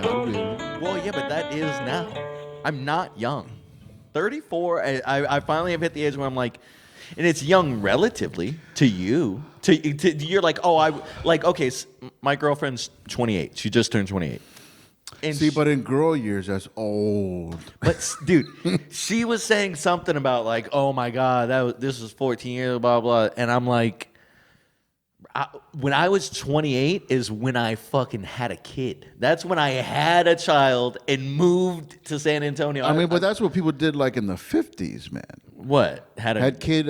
Got it. Well, yeah, but that is now. I'm not young. 34. I finally have hit the age where I'm like, and it's young relatively to you. To you're like, oh, okay. My girlfriend's 28. She just turned 28. And See, but in girl years, that's old. But dude, she was saying something about like, oh my god, this was 14 years, blah blah, and I'm like, when I was 28 is when I fucking had a kid. That's when I had a child and moved to San Antonio. I mean, but that's what people did like in the 50s, man. What Had kid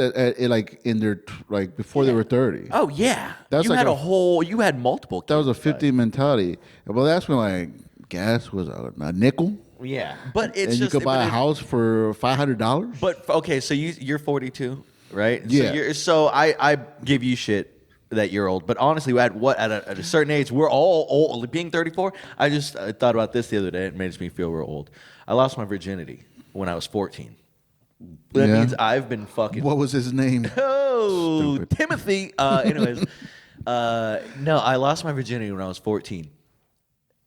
like in their like before they were 30. Oh yeah, That's you like had a- you had multiple. Kids, That was a 50 mentality. Well, that's when like gas was a nickel, Yeah, but it's and just you could buy a but house for $500. But okay, so you're 42, right? Yeah. So I give you shit that you're old, but honestly, at a certain age, we're all old. Being 34, I thought about this the other day. It makes me feel we're old. I lost my virginity when I was 14. That Yeah. means I've been fucking. What was his name? Oh, Stupid. Timothy. Anyways, no, I lost my virginity when I was 14.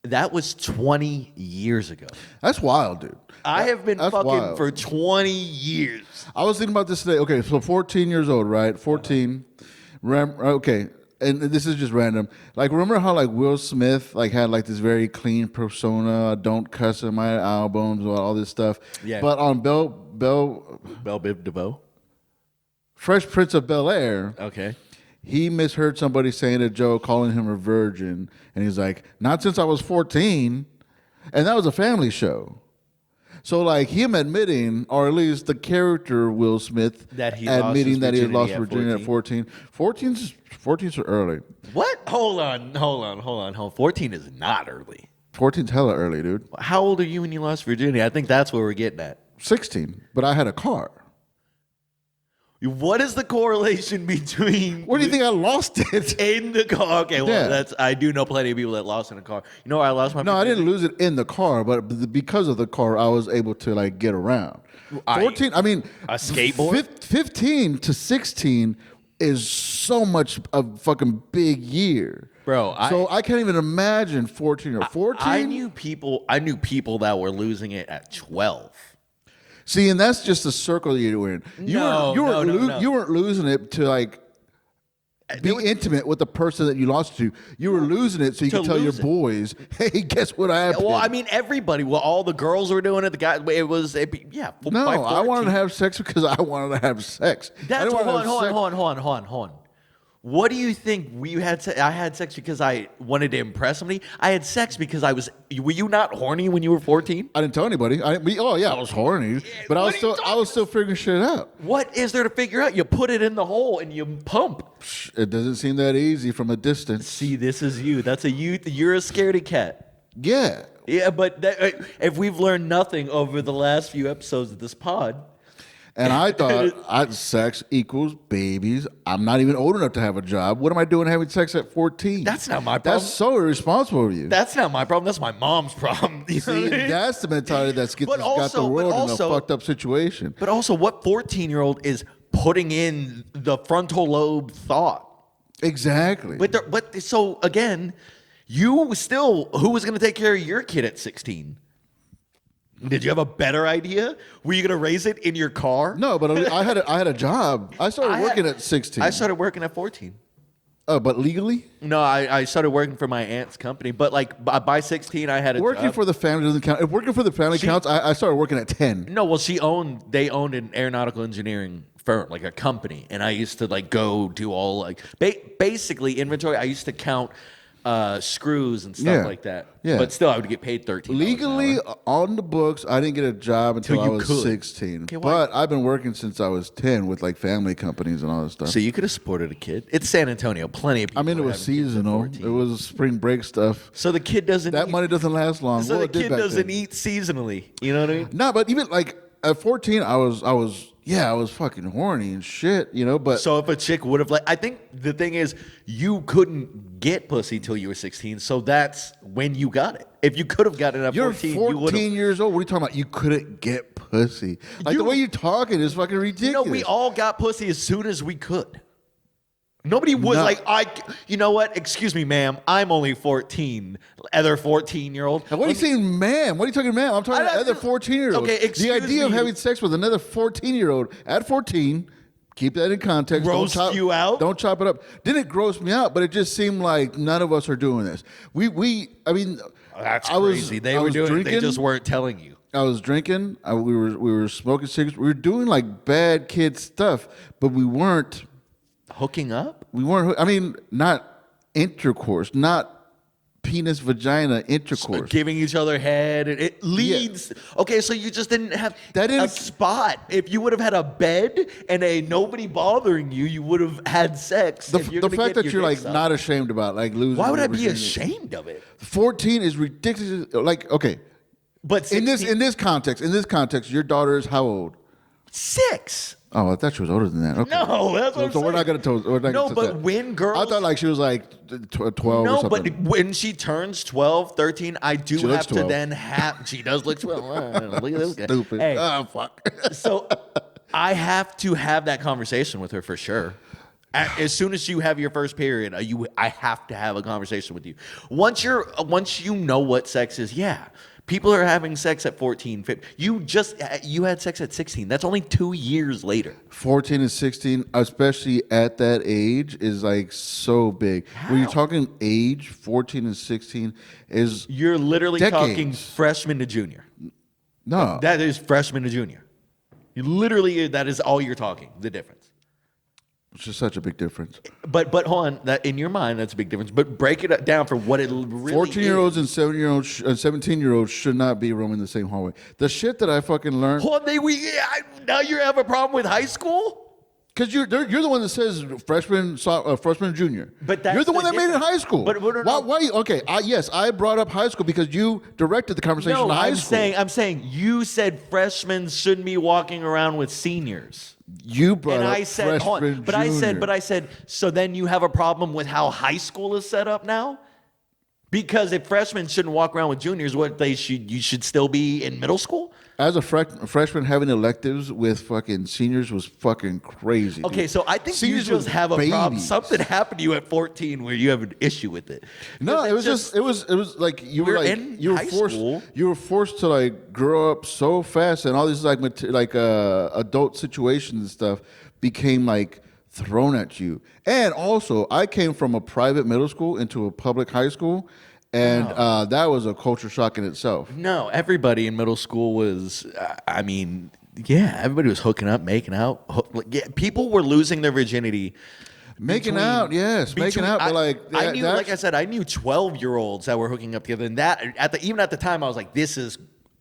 That was 20 years ago. That's wild, dude. I have been That's fucking wild. for 20 years. I was thinking about this today. Okay, so 14 years old, right? 14. Okay, and this is just random. Like, remember how like Will Smith like had like this very clean persona, don't cuss in my albums, all this stuff. Yeah. But on Belle Biv DeVoe. Fresh Prince of Bel-Air, Okay. he misheard somebody saying to Joe, calling him a virgin, and he's like, "Not since I was 14," and that was a family show. So like him admitting, or at least the character Will Smith That he lost admitting his that he had lost virginity at virginity at 14. 14's early. What? Hold on. 14 is not early. 14's hella early, dude. How old are you when you lost virginity? I think that's where we're getting at. 16, but I had a car. What is the correlation between? Where do you think I lost it? In the car. Okay, well, Yeah. I do know plenty of people that lost in a car. You know where I lost my No, I virginity? didn't lose it in the car, but because of the car, I was able to like get around. 14, I mean, A skateboard? 15 to 16 is so much a fucking big year. Bro, So I can't even imagine 14 or 14. I knew people that were losing it at 12. See, and that's just the circle you were in. No. You weren't losing it to like be intimate with the person that you lost to. You were losing it so you To could tell your lose it. boys, "Hey, guess what I have?" Well, I mean, everybody. Well, all the girls were doing it. The guys. Yeah. No, by I wanted 14. to have sex because I wanted to have sex. I That's didn't hold wanna have sex- on. What do you think? I had sex because I wanted to impress somebody. I had sex because I was. Were you not horny when you were 14? I didn't tell anybody. I was horny, but I what are you was still figuring shit out. What is there to figure out? You put it in the hole and you pump. It doesn't seem that easy from a distance. See, this is you. That's a you. You're a scaredy cat. Yeah. Yeah, but if we've learned nothing over the last few episodes of this pod, And I thought sex equals babies. I'm not even old enough to have a job. What am I doing having sex at 14? That's not my problem. That's so irresponsible of you. that's not my problem. That's my mom's problem. You know See, what I mean? that's the mentality that's got the world in a fucked up situation. But also, what 14-year-old is putting in the frontal lobe thought? Exactly. But so again, who was going to take care of your kid at 16? Did you have a better idea? Were you going to raise it in your car? No, but I had a job. I started working at 16. I started working at 14. Oh, but legally? No, I started working for my aunt's company. But like by 16, I had a Working job. for the family doesn't count. If working for the family counts, I started working at 10. No, well, they owned an aeronautical engineering firm, like a company, and I used to like go do all like basically inventory. I used to count screws and stuff Yeah. like that. Yeah. But still, I would get paid $13 Legally, an hour. on the books, I didn't get a job until Till I you was could. 16. Okay, why? But I've been working since I was 10 with like family companies and all this stuff. So you could have supported a kid. It's San Antonio. Plenty of people. I mean, it are was having kids at seasonal. 14. It was spring break stuff. So the kid doesn't. That eat, money doesn't last long. So Well, the it did kid back doesn't then. eat seasonally. You know what I mean? No, but even like at 14, I was fucking horny and shit, you know. But So if a chick would have I think the thing is you couldn't get pussy till you were 16. So that's when you got it. If you could have gotten it at you're 14, 14 you would have. years old. What are you talking about? You couldn't get pussy. Like the way you're talking is fucking ridiculous. We all got pussy as soon as we could. Nobody was No. like, you know what? Excuse me, ma'am. I'm only 14. Other 14-year-old. Now, what are you saying, ma'am? What are you talking, ma'am? I'm talking I- about other 14-year-olds. Okay, The excuse idea of me. having sex with another 14-year-old at 14, keep that in context. Gross you out? Don't chop it up. Didn't gross me out, but it just seemed like none of us are doing this. I mean, That's I was- crazy. They I were was doing it. They drinking. just weren't telling you. I was drinking. We were smoking cigarettes. We were doing like bad kid stuff, but we weren't. Hooking up? I mean, not intercourse, not penis vagina intercourse. Giving each other head. It leads. Okay, so you just didn't have That a is- spot. If you would have had a bed and a nobody bothering you, you would have had sex. The if you're the gonna fact get that your you're dick like sucked. not ashamed about like losing. Why would your I be virginity. ashamed of it? 14 is ridiculous. Like, okay, But in 16 this context, your daughter is how old? 6. Oh, I thought she was older than that. Okay. No, that's what I'm So we're not saying. gonna tell. No, but when girls, I thought like she was like 12 or no, something. but when she turns 12, 13, I do She looks have to 12. then have. She does look 12. Look at this guy. Stupid. Hey, Oh fuck. so I have to have that conversation with her for sure. As soon as you have your first period, I have to have a conversation with you. Once you know what sex is, yeah. People are having sex at 14, 15. You had sex at 16. That's only 2 years later. 14 and 16, especially at that age, is like so big. When you're talking age, 14 and 16 is You're literally Decades. talking freshman to junior. no. That is freshman to junior. You literally, that is all you're talking, the difference. It's just such a big difference. But hold on, that in your mind, that's a big difference. But break it down for what it really 14-year-olds is. and 7-year-olds, 17-year-olds should not be roaming the same hallway. The shit that I fucking learned, Hold on, now you have a problem with high school? because you're the one that says freshman, freshman, junior. But that's you're the the one that made it in difference. high school. But no. Why? Okay, yes, I brought up high school because you directed the conversation No, to high I'm school. I'm saying you said freshmen shouldn't be walking around with seniors. You brought And up I said, hold on, freshman, but junior. I said, so then you have a problem with how high school is set up now? Because if freshmen shouldn't walk around with juniors, you should still be in middle school? As a freshman, having electives with fucking seniors was fucking crazy. Okay, dude. so I think Seniors you was just have a problem. babies. Something happened to you at 14 where you have an issue with it. No, Because it was just it was like you were We're like in you were high forced school. you were forced to like grow up so fast, and all these like adult situations and stuff became like thrown at you. And also, I came from a private middle school into a public high school, and that was a culture shock in itself. No, everybody in middle school was, everybody was hooking up, making out. People were losing their virginity. Making out, yes, making out, but like I knew, that's- like I said, I knew 12-year-olds that were hooking up together, and that even at the time, I was like, this is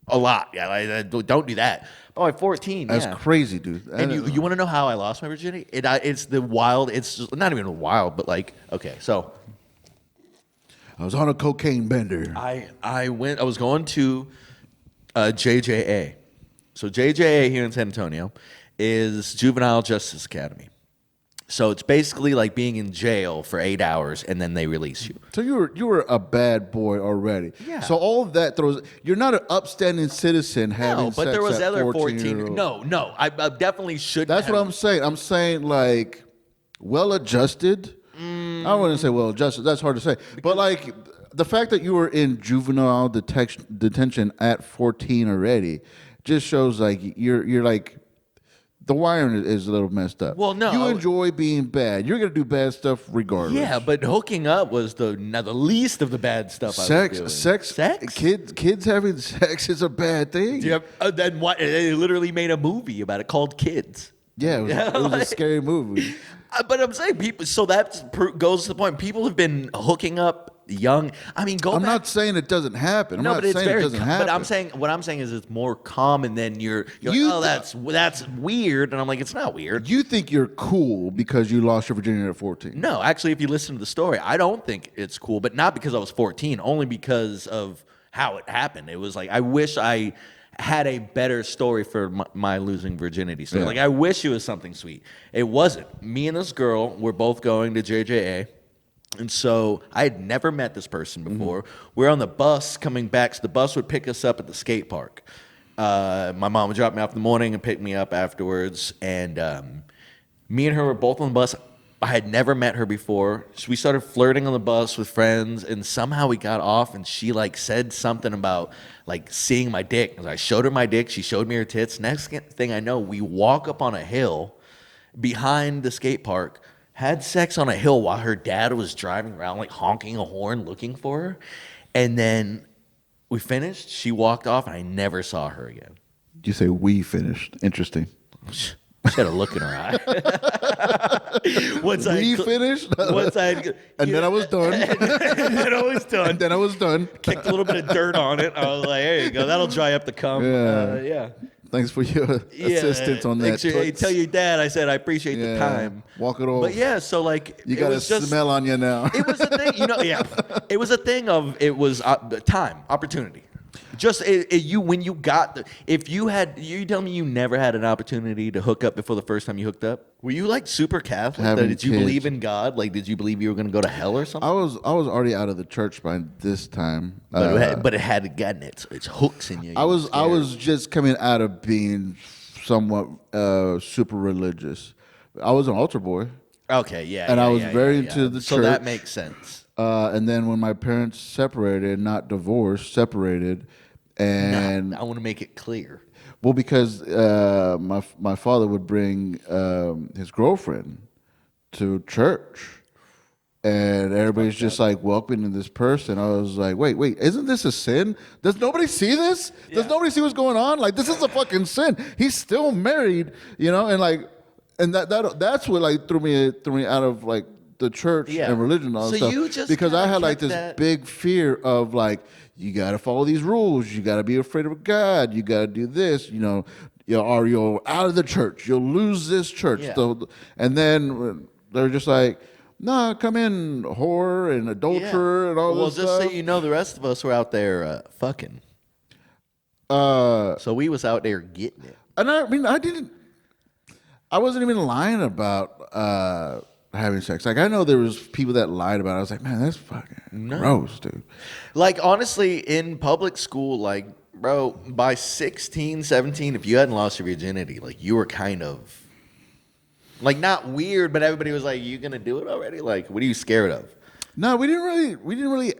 a lot. Yeah, don't do that. But like 14, that's yeah. crazy, dude. And you want to know how I lost my virginity? It's the wild. It's just not even wild, but like, okay, so I was on a cocaine bender. I was going to JJA. So JJA here in San Antonio is Juvenile Justice Academy. So it's basically like being in jail for 8 hours and then they release you. So you were a bad boy already. Yeah. So all of that throws. You're not an upstanding citizen having No, but sex there was at other 14-year-olds. 14. No, I definitely should. That's what I'm saying. I'm saying like well adjusted. I wouldn't say well adjusted. That's hard to say. But like the fact that you were in juvenile detention at 14 already just shows like you're like. The wiring is a little messed up. Well, no. You enjoy being bad. You're gonna do bad stuff regardless. Yeah, but hooking up was the least of the bad stuff. I was doing. Sex. Kids having sex is a bad thing. Yep. Then what? They literally made a movie about it called Kids. Yeah, it was a scary movie. But I'm saying people. So that goes to the point. People have been hooking up young. I mean, I'm back. not saying it doesn't happen. I'm No, not but it's saying very. it doesn't happen. But what I'm saying is it's more common than you're like, You oh, that's weird, and I'm like, it's not weird. You think you're cool because you lost your virginity at 14. No, actually, if you listen to the story, I don't think it's cool, but not because I was 14, only because of how it happened. It was like I wish I had a better story for my losing virginity story. Yeah. Like I wish it was something sweet. It wasn't. Me and this girl were both going to JJA. And so I had never met this person before. We're on the bus coming back. So the bus would pick us up at the skate park. My mom would drop me off in the morning and pick me up afterwards. And me and her were both on the bus. I had never met her before. So we started flirting on the bus with friends, and somehow we got off, and she like said something about like seeing my dick. I showed her my dick. She showed me her tits. Next thing I know, we walk up on a hill behind the skate park, had sex on a hill while her dad was driving around like honking a horn looking for her. And then we finished. She walked off, and I never saw her again. You say we finished. Interesting. She had a look in her eye. Finished? And then I was done. and then I was done. And then I was done. Kicked a little bit of dirt on it. I was like, there you go. That'll dry up the cum. Yeah. Thanks for your assistance on that. Hey, tell your dad I said I appreciate the time. Walk it over. But yeah, so like you got a smell on you now. It was a thing, It was a thing of time, opportunity. Just when you got if you tell me you never had an opportunity to hook up before the first time you hooked up? Were you like super Catholic? Did you believe in God? Like, did you believe you were going to go to hell or something? I was already out of the church by this time. But it had gotten its hooks in you. I was just coming out of being somewhat super religious. I was an altar boy. Okay, yeah. And I was very into the church. So that makes sense. And then when my parents separated, not divorced, separated, and I want to make it clear. Well, because my father would bring his girlfriend to church, and everybody's just like welcoming this person. I was like, wait, isn't this a sin? Does nobody see this? Does nobody see what's going on? Like, this is a fucking sin. He's still married, and like, and that's what like threw me out of like the church and religion and all that stuff. Because I had like this big fear of like, you got to follow these rules. You got to be afraid of God. You got to do this, or you're out of the church. You'll lose this church. Yeah. So, and then they're just like, nah, come in, whore and adulterer and all this stuff. Well, just so you know, the rest of us were out there fucking. So we was out there getting it. And I wasn't even lying about having sex. Like, I know there was people that lied about it. I was like, man, that's fucking gross, dude. Like, honestly, in public school, like, bro, by 16, 17, if you hadn't lost your virginity, like, you were kind of, like, not weird, but everybody was like, you gonna do it already? Like, what are you scared of? No, we didn't really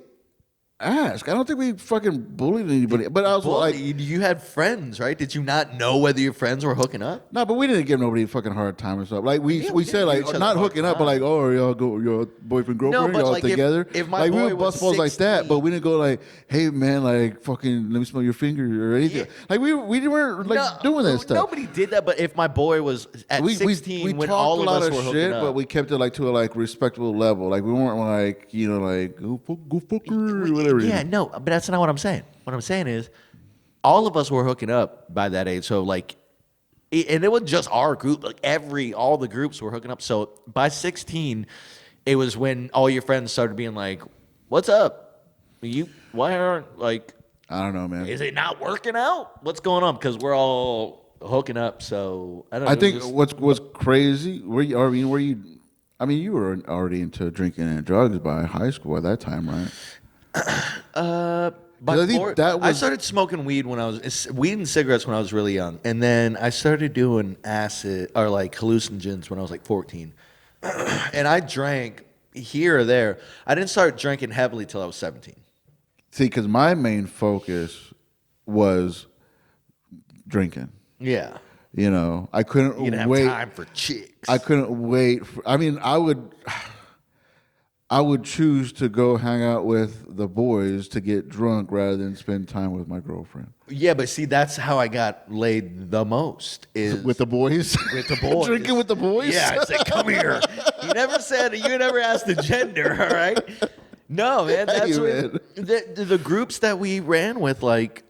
ask. I don't think we fucking bullied anybody. But I was like, you had friends, right? Did you not know whether your friends were hooking up? No, but we didn't give nobody a fucking hard time or something. Like we said like not hooking up, but like, oh, are y'all go your boyfriend girlfriend, but y'all like together. If my like boy we would bust balls like that, but we didn't go like, hey man, like fucking let me smell your finger or anything. Yeah. Like we weren't like doing that stuff. Nobody did that. But if my boy was at 16, we when talked all a lot of us were hooking shit, up, but we kept it like to a like respectable level. Like we weren't like like go fuck her or whatever. Yeah, no, but that's not what I'm saying. What I'm saying is, all of us were hooking up by that age. So like, and it wasn't just our group. Like all the groups were hooking up. So by 16, it was when all your friends started being like, "What's up? Why aren't like? I don't know, man. Is it not working out? What's going on? Because we're all hooking up. So I don't know. I think what's crazy. You were already into drinking and drugs by high school at that time, right? I started smoking weed and cigarettes when I was really young, and then I started doing acid or like hallucinogens when I was like 14, and I drank here or there. I didn't start drinking heavily till I was 17. See, because my main focus was drinking. Yeah. I couldn't you didn't wait. Have time for chicks. I couldn't wait. I would choose to go hang out with the boys to get drunk rather than spend time with my girlfriend. Yeah, but see, that's how I got laid the most is with the boys. With the boys, drinking with the boys. Yeah, I said, "Come here." You never asked the gender. All right. No, man. That's the groups that we ran with. Like,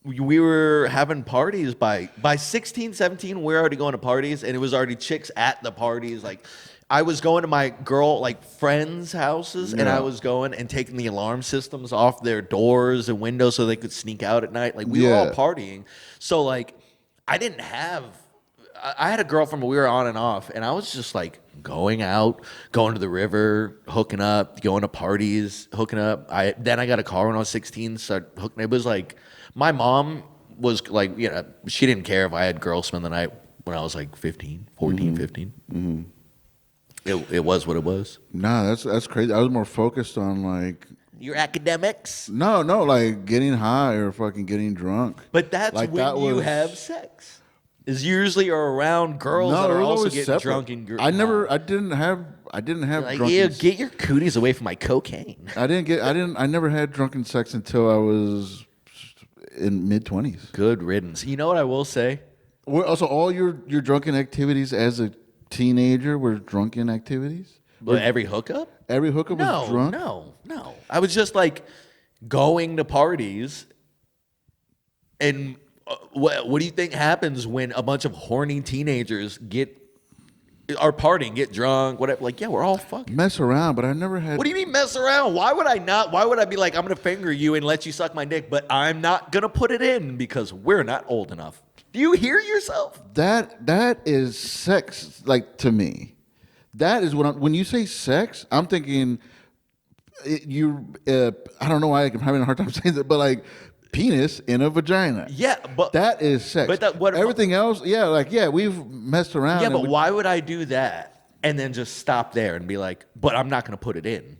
we were having parties by 16, 17. We're already going to parties, and it was already chicks at the parties. Like, I was going to my girl friends' houses, and I was going and taking the alarm systems off their doors and windows so they could sneak out at night. Like, we were all partying. So like, I had a girlfriend, but we were on and off, and I was just like going out, going to the river, hooking up, going to parties, hooking up. Then I got a car when I was 16, started hooking. It was like, my mom was like, she didn't care if I had girls spend the night when I was like 15, 14, 15. Mm-hmm. it was what it was. Nah, that's crazy. I was more focused on like Your academics. no, like getting high or fucking getting drunk. But that's like when that you was, have sex. Is usually are around girls that it are was also always getting separate. drunk and I didn't have like, drunken. yeah, get your cooties away from my cocaine. I never had drunken sex until I was in mid-20s. Good riddance. You know what I will say? Also, all your drunken activities as a teenager were drunken activities. But every hookup? Every hookup was drunk. No. I was just like going to parties, and what do you think happens when a bunch of horny teenagers are partying, get drunk, whatever? Like, yeah, we're all fucking. Mess around, but I never had. What do you mean mess around? Why would I not? Why would I be like, I'm gonna finger you and let you suck my dick, but I'm not gonna put it in because we're not old enough? Do you hear yourself? That is sex, like to me. That is when you say sex, I'm thinking I don't know why I'm having a hard time saying that, but like penis in a vagina. Yeah, but that is sex. But everything else, we've messed around. Yeah, but why would I do that and then just stop there and be like, but I'm not gonna put it in?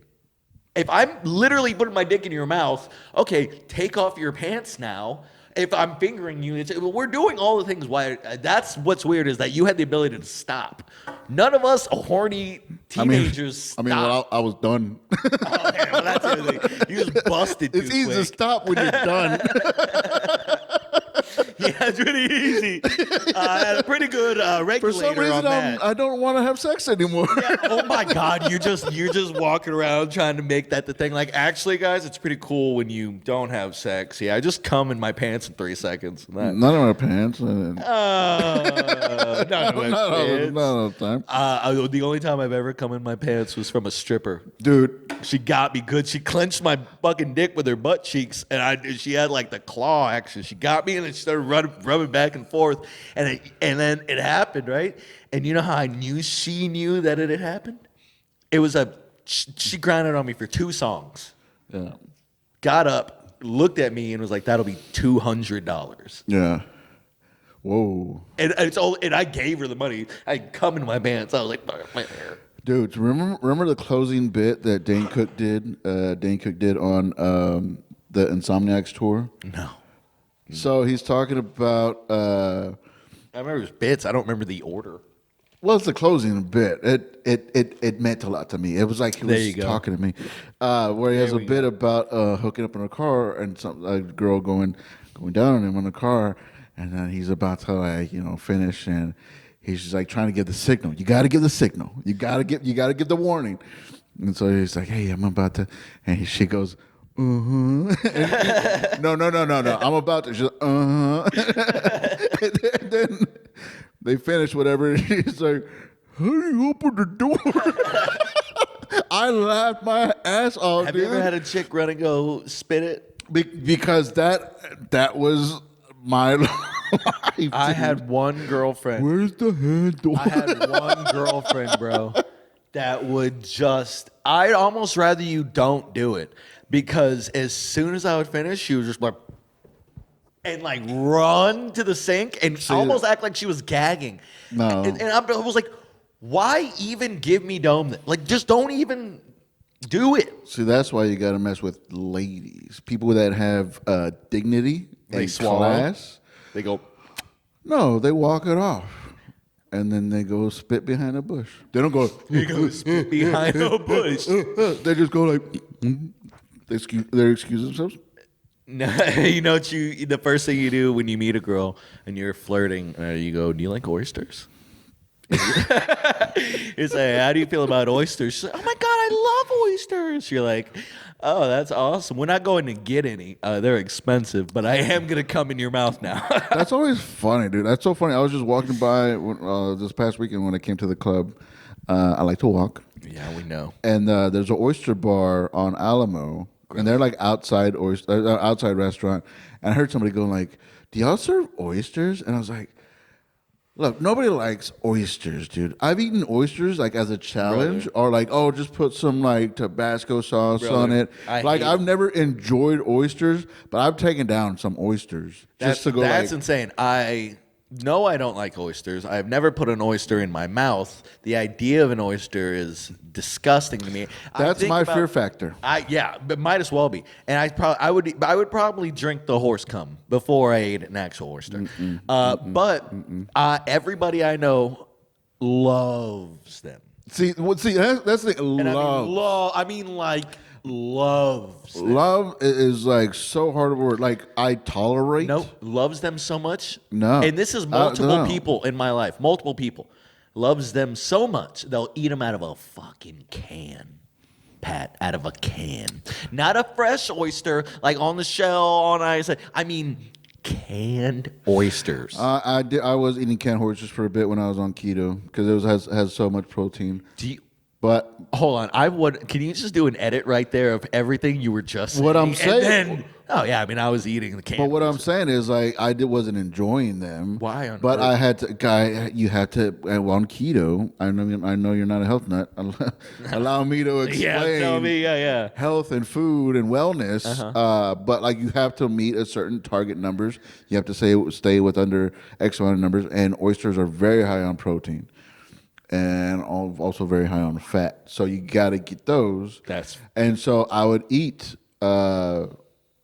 If I'm literally putting my dick in your mouth, okay, take off your pants now. If I'm fingering you, we're doing all the things. Why? That's what's weird is that you had the ability to stop. None of us horny teenagers stopped. Well, I was done. Oh, man, well, that's everything. You just busted too It's easy quick. to stop when you're done. Yeah, it's pretty easy. I had a pretty good regulator For some reason, on that. I don't want to have sex anymore. Yeah, oh my God, you're just walking around trying to make that the thing. Like, actually, guys, it's pretty cool when you don't have sex. Yeah, I just come in my pants in 3 seconds. None of my pants. Not all the time. the only time I've ever come in my pants was from a stripper. Dude, She got me good. She clenched my fucking dick with her butt cheeks, and she had like the claw action. She got me, and then she started rubbing back and forth, and then it happened, right? And you know how I knew she knew that it had happened? It was she grinded on me for 2 songs. yeah. Got up, looked at me, and was like, "That'll be $200." Yeah. Whoa. And I gave her the money. I come in my pants. I was like, my hair. Dude, remember the closing bit that Dane Cook did? Dane Cook did on the Insomniacs tour. No. So he's talking about. I remember his bits. I don't remember the order. Well, it's the closing bit. It meant a lot to me. It was like he was talking to me. Where he has a bit about hooking up in a car and a girl going down on him in the car, and then he's about to finish, and he's just like trying to give the signal. You got to give the signal. You got to give the warning. And so he's like, "Hey, I'm about to," and she goes, "No. I'm about to." She's like, and then they finish whatever. And he's like, "How do you open the door?" I laughed my ass off. Have you ever had a chick run and go spit it? Because that was my life. I had one girlfriend. Where's the handle? I had one girlfriend, bro, that would just. I'd almost rather you don't do it because as soon as I would finish, she would just like. And like run to the sink and almost act like she was gagging. No. And I was like, why even give me dome? Like, just don't even do it. See, that's why you got to mess with ladies. People that have dignity and class. They go. No, they walk it off. And then they go spit behind a bush. They don't go. They go spit behind a bush. They just go like. They excuse themselves. No, you know what the first thing you do when you meet a girl and you're flirting, you go, "Do you like oysters?" You say, "How do you feel about oysters?" She's like, "Oh my God, I love oysters." You're like, "Oh, that's awesome. We're not going to get any. They're expensive, but I am going to come in your mouth now." That's always funny, dude. That's so funny. I was just walking by this past weekend when I came to the club. I like to walk. Yeah, we know. And there's an oyster bar on Alamo. And they're like outside restaurant. And I heard somebody go like, "Do y'all serve oysters?" And I was like, "Look, nobody likes oysters, dude. I've eaten oysters like as a challenge, or like, oh, just put some like Tabasco sauce on it. I've never enjoyed oysters, but I've taken down some oysters just to go. That's insane. No, I don't like oysters. I've never put an oyster in my mouth. The idea of an oyster is disgusting to me. That's my fear factor. Yeah, but might as well be. And I would probably drink the horse cum before I ate an actual oyster. But everybody I know loves them. See, that's the And love. I mean like loves them. Love is like so hard of a word. Like I tolerate. Nope, loves them so much. No. And this is multiple no. people in my life. Multiple people. Loves them so much, they'll eat them out of a fucking can. Pat, out of a can. Not a fresh oyster, like on the shell, on ice. I mean, canned oysters. I was eating canned oysters for a bit when I was on keto because it has so much protein. But Hold on, can you just do an edit right there of everything you were just saying? What I'm saying- And then, oh yeah, I mean, I was eating the canned. But what I'm saying is, like, wasn't enjoying them. Why on But earth? I had to, you had to, on keto. I know you're not a health nut. Allow me to explain. Yeah, tell me, yeah. Health and food and wellness. But like, you have to meet a certain target numbers. You have to stay with under X amount of numbers. And oysters are very high on protein. And also very high on fat, so you got to get those. And so I would eat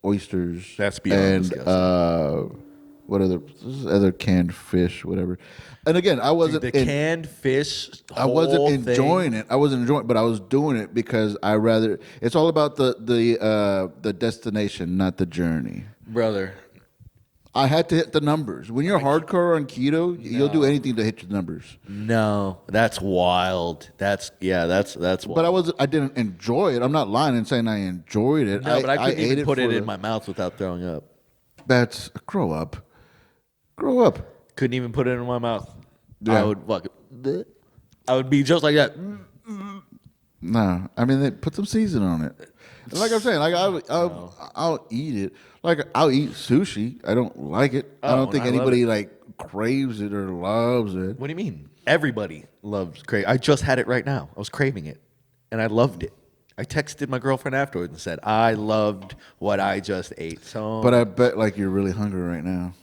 oysters. That's beyond disgusting. What other canned fish, whatever. And again, I wasn't canned fish. I wasn't enjoying thing. it. I wasn't enjoying it, but I was doing it because I rather. It's all about the destination, not the journey. Brother. I had to hit the numbers. When you're hardcore on keto, you'll do anything to hit your numbers. No, that's wild. That's wild. But I didn't enjoy it. I'm not lying and saying I enjoyed it. No, but I couldn't even put it for in my mouth without throwing up. That's grow up. Grow up. Couldn't even put it in my mouth. Yeah. I would be just like that. No, I mean they put some season on it. And like I'm saying, like I'll eat it. Like I'll eat sushi. I don't like it. I don't think anybody like craves it or loves it. What do you mean? Everybody loves crave. I just had it right now. I was craving it, and I loved it. I texted my girlfriend afterwards and said I loved what I just ate. So, but I bet like you're really hungry right now.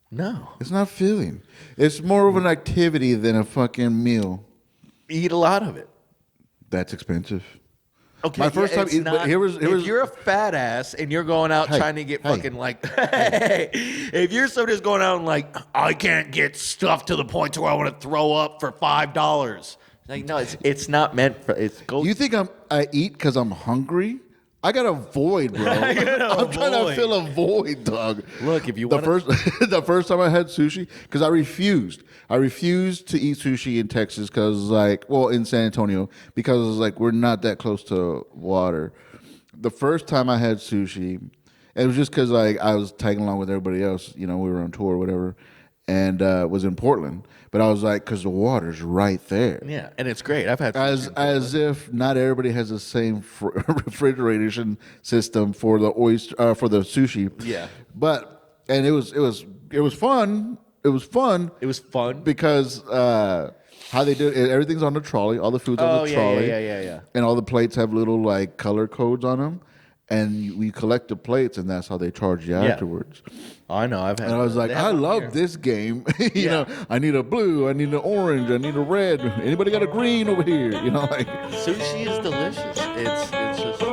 No, it's not feeling. It's more of an activity than a fucking meal. Eat a lot of it. That's expensive. Okay, my first time. But if you're a fat ass and you're going out trying to get fucking like, if you're somebody who's going out and like, I can't get stuff to the point to where I want to throw up for $5. Like, no, it's not meant for. You think I eat because I'm hungry? I got a void, bro. I'm trying to fill a void, dog. Look, if you want the first time I had sushi, because I refused to eat sushi in Texas in San Antonio, because like we're not that close to water. The first time I had sushi, it was just because like I was tagging along with everybody else. You know, we were on tour or whatever, and was in Portland. But I was like, because the water's right there. Yeah, and it's great. I've had as if not everybody has the same refrigeration system for the oyster for the sushi. Yeah, and it was fun. It was fun because how they do it, everything's on the trolley. All the food's on the trolley. Yeah. And all the plates have little like color codes on them. And we collect the plates, and that's how they charge you afterwards. I know. I've had. And I was like, I love this game. you know, I need a blue, I need an orange, I need a red. Anybody got a green over here? You know, like sushi is delicious. It's just.